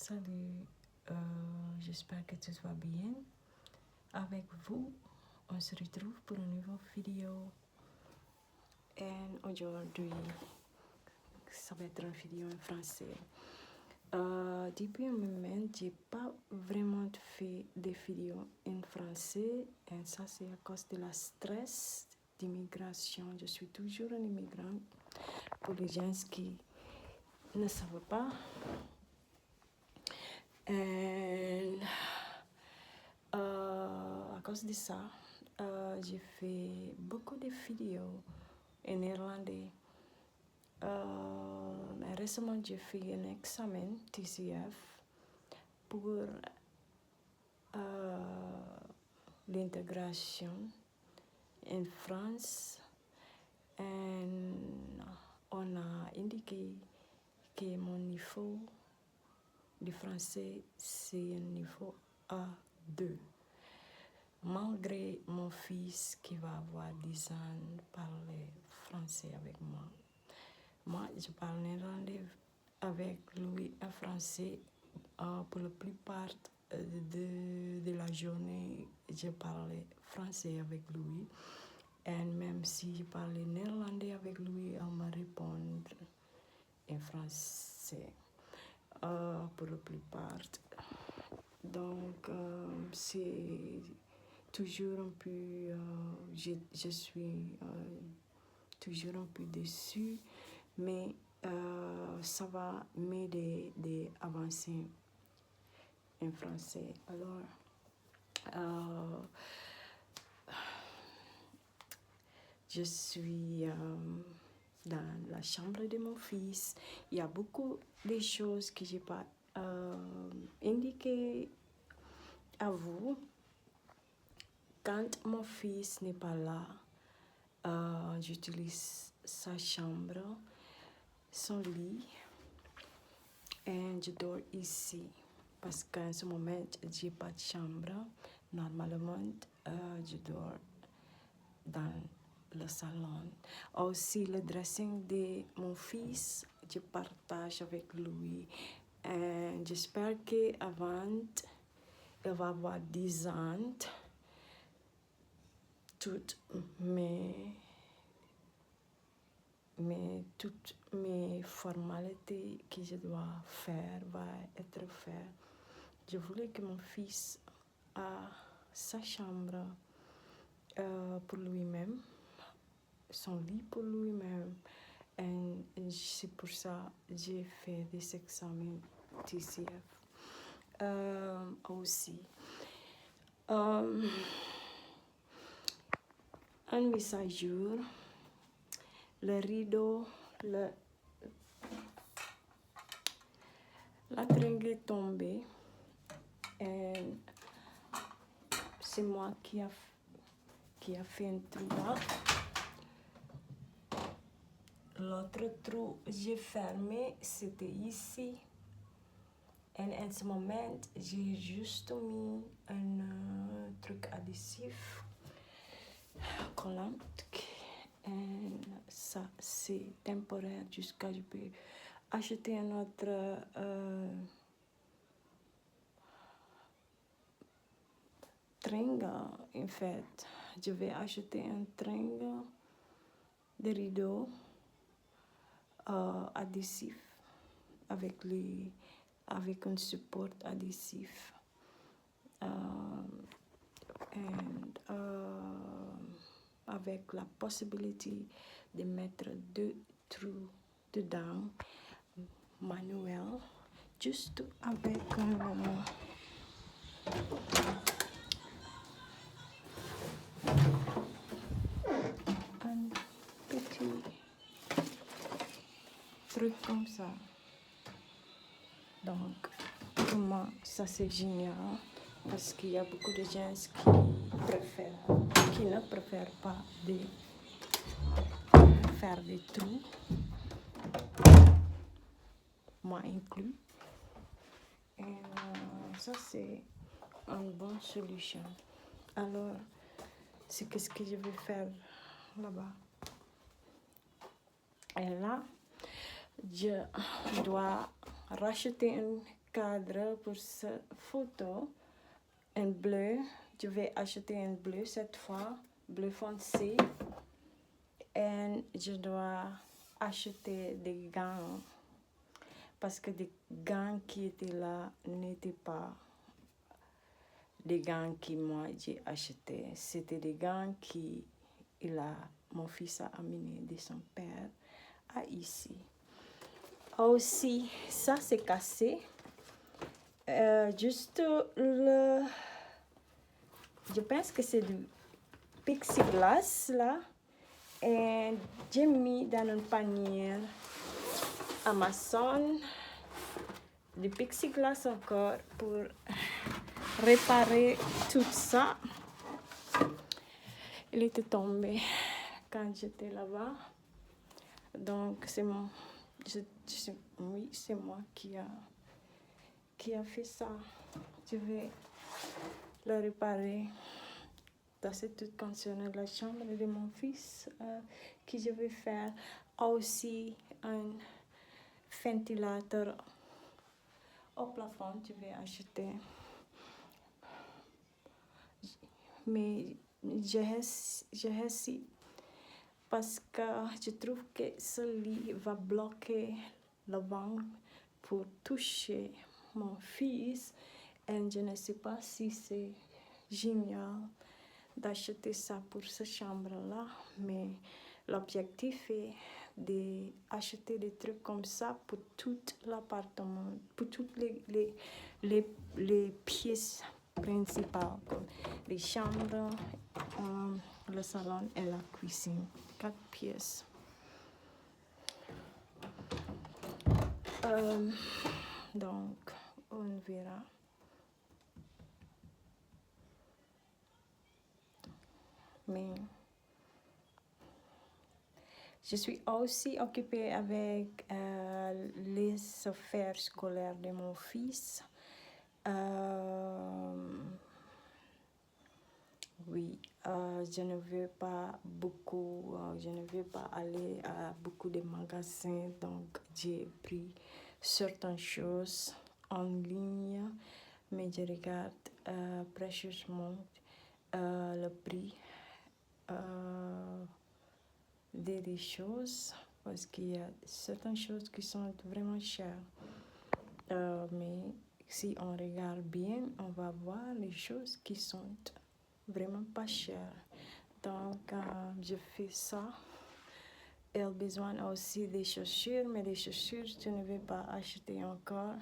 Salut, j'espère que tout va bien. Avec vous, on se retrouve pour une nouvelle vidéo. Et aujourd'hui, ça va être une vidéo en français. Depuis un moment, j'ai pas vraiment fait des vidéos en français. Et ça, c'est à cause de la stress d'immigration. Je suis toujours un immigrant. Pour les gens qui ne savent pas. Et à cause de ça, j'ai fait beaucoup de vidéos en néerlandais. Récemment, j'ai fait un examen TCF pour l'intégration en France. Et on a indiqué que mon niveau de français, c'est un niveau A2. Malgré mon fils qui va avoir 10 ans parler français avec moi. Moi, je parle néerlandais avec lui en français. Pour la plupart de la journée, je parlais français avec lui. Et même si je parlais néerlandais avec lui, il me répond en français. Pour la plupart. Donc, c'est toujours un peu, je suis toujours un peu déçue, mais ça va m'aider d'avancer en français. Alors, je suis dans la chambre de mon fils. Il y a beaucoup de choses que je n'ai pas indiquées à vous. Quand mon fils n'est pas là, j'utilise sa chambre, son lit, et je dors ici. Parce qu'en ce moment, je n'ai pas de chambre. Normalement, je dors dans le salon. Aussi, le dressing de mon fils, je partage avec lui. Et j'espère qu'avant, il va avoir 10 ans. Toutes mes formalités que je dois faire vont être faites. Je voulais que mon fils a sa chambre pour lui-même, son lit pour lui-même. Et c'est pour ça que j'ai fait des examens TCF aussi. Un mise à jour, le rideau, la tringle est tombée. Et c'est moi qui a fait un trou là. L'autre trou j'ai fermé, c'était ici. Et en ce moment, j'ai juste mis un truc adhésif collant. Et ça, c'est temporaire jusqu'à ce que je peux acheter un autre tringle. En fait, je vais acheter un tringle de rideau adhésif avec un support adhésif. Avec la possibilité de mettre 2 trous dedans, manuel, juste avec un petit truc comme ça. Donc, pour moi, ça c'est génial parce qu'il y a beaucoup de gens qui ne préfèrent pas de faire des trous, moi inclus. Et ça c'est une bonne solution. Alors, c'est qu'est-ce que je vais faire là-bas. Et là, je dois racheter un cadre pour cette photo, un bleu. Je vais acheter un bleu cette fois, bleu foncé. Et je dois acheter des gants parce que des gants qui étaient là n'étaient pas des gants que moi j'ai achetés. C'était des gants mon fils a amené de son père à ici. Aussi, ça c'est cassé. Juste je pense que c'est du plexiglas là. Et j'ai mis dans un panier Amazon du plexiglas encore pour réparer tout ça. Il était tombé quand j'étais là-bas. Donc c'est moi qui a fait ça. Je vais le réparer. Ça c'est tout concernant la chambre de mon fils que je vais faire. Aussi un ventilateur au plafond. Je vais acheter. Mais j'hésite parce que je trouve que ce lit va bloquer le vent pour toucher mon fils. Et je ne sais pas si c'est génial d'acheter ça pour cette chambre-là, mais l'objectif est d'acheter des trucs comme ça pour tout l'appartement, pour toutes les pièces principales, comme les chambres, le salon et la cuisine. 4 pièces. Donc, on verra. Mais je suis aussi occupée avec les affaires scolaires de mon fils. Oui, je ne veux pas beaucoup, je ne veux pas aller à beaucoup de magasins, donc j'ai pris certaines choses en ligne, mais je regarde précieusement le prix des choses parce qu'il y a certaines choses qui sont vraiment chères. Mais si on regarde bien, on va voir les choses qui sont vraiment pas chères. Donc, je fais ça. Elle a besoin aussi des chaussures, mais les chaussures, je ne vais pas acheter encore.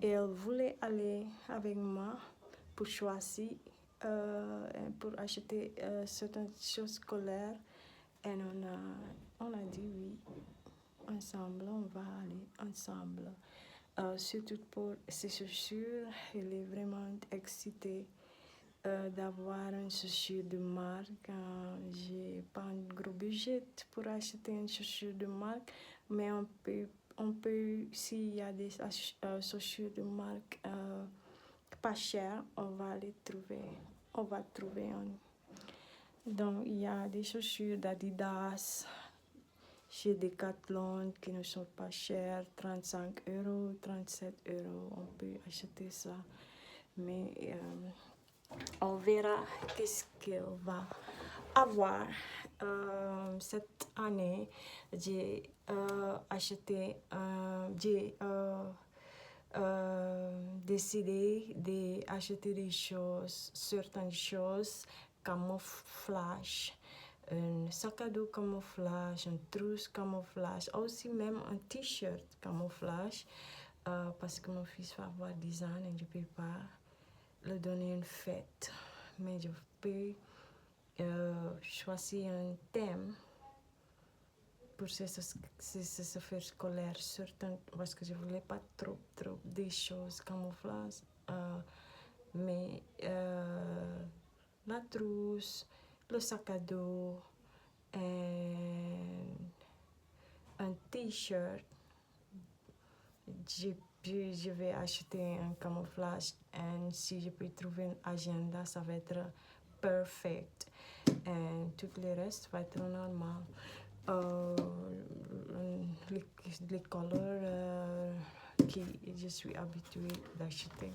Elle voulait aller avec moi pour choisir, pour acheter certaines choses scolaires. Et on a dit oui, ensemble, on va aller ensemble. Surtout pour ces chaussures, elle est vraiment excitée d'avoir une chaussure de marque. J'ai pas un gros budget pour acheter une chaussure de marque, mais on peut s'il y a des chaussures de marque pas chères, on va les trouver. On va trouver un. Donc il y a des chaussures d'Adidas chez Decathlon qui ne sont pas chères, 35 €, 37 €, on peut acheter ça. Mais on verra qu'est-ce qu'elle va avoir. Cette année, j'ai acheté, j'ai décidé d'acheter des choses, certaines choses camouflage. Un sac à dos camouflage, une trousse camouflage, aussi même un t-shirt camouflage, parce que mon fils va avoir 10 ans et je ne peux pas le donner une fête, mais je peux choisir un thème pour ces affaires scolaires, certain, parce que je ne voulais pas trop des choses camouflage, mais la trousse, le sac à dos, et un t-shirt. Je vais acheter un camouflage et si je peux trouver un agenda, ça va être perfect. Et tout le reste va être normal. les couleurs que je suis habituée d'acheter.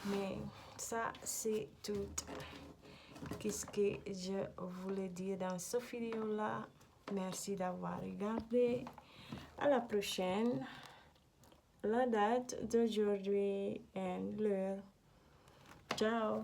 Mais ça, c'est tout. Qu'est-ce que je voulais dire dans cette vidéo-là. Merci d'avoir regardé. À la prochaine. La date d'aujourd'hui et l'heure. Ciao.